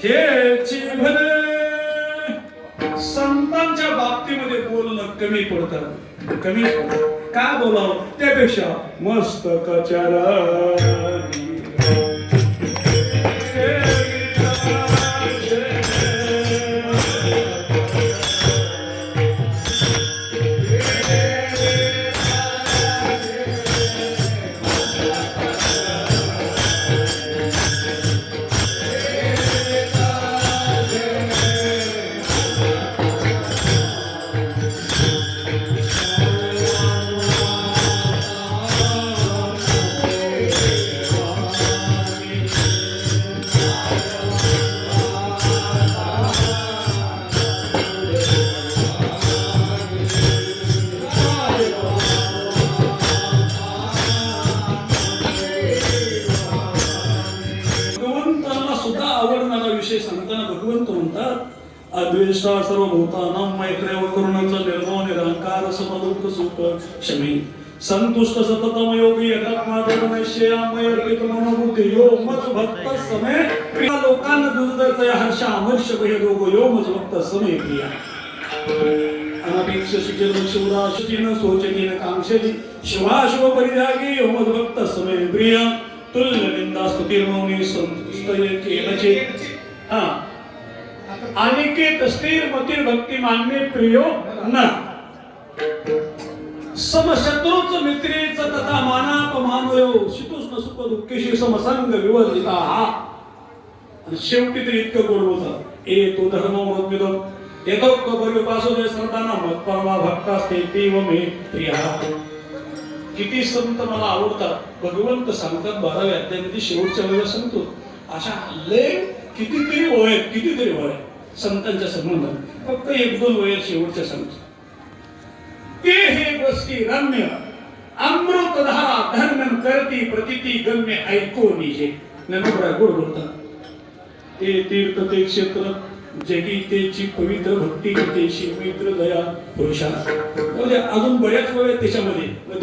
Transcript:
हेची म्हणे संतांच्या बाबतीमध्ये बोलणं कमी पडतं, कमी का बोलावं त्यापेक्षा मस्तकाच्या राणी सांगताना भगवंत म्हणतात अद्वेष्टा सर्वभूतानां मैत्रेय करुणाचा निर्मोह निरंकार समदुःख सुख शमी संतुष्ट सततम योगी यथात्मादर्शयामय अर्पित मनोबुद्धी यो मज भक्त समे प्रिय लोकांना दुर्दर्शय हर्ष अमर्ष भेदो यो मज भक्त समे प्रिया अनापेक्ष सुचिर शिवरा शुचिन सोचनीन कांक्षली शिवाशिव परित्यागी यो मज भक्त समे प्रिय तुल्य निंदा स्तुतिर्मौनी संतुष्टये केनचे अनिकेत स्थिर मतिर भक्ती मान्य प्रियो न समशत्रूच मित्रेच तथा मानापमानयो शीतोष्ण सुख दुःखेशी समसंग विवर्जिता आणि शेवटी तरी इतकं गोड होतं ए तो धर्म मृत्युदम यथोक्त परिपासोदय संतांना मत्परमा भक्तास्ते देव मे प्रिया किती संत मला आवडतात भगवंत सांगतात 12व्या अध्यायामध्ये शेवटच्या वेळेला सांगतो अशा लय कितीतरी वय संतांच्या संबंधात फक्त 1-2 वय शेवटच्या सांगतो ते हे गोष्टी रम्य अमृतधारा धर्म करती प्रतिती गम्य ऐको निजे ननबरा गोड बोलतात ते तीर्थ ते क्षेत्र जगी तेची पवित्र भक्ती तेची मित्र दया पुरुषा अजून बऱ्याच वय त्याच्यामध्ये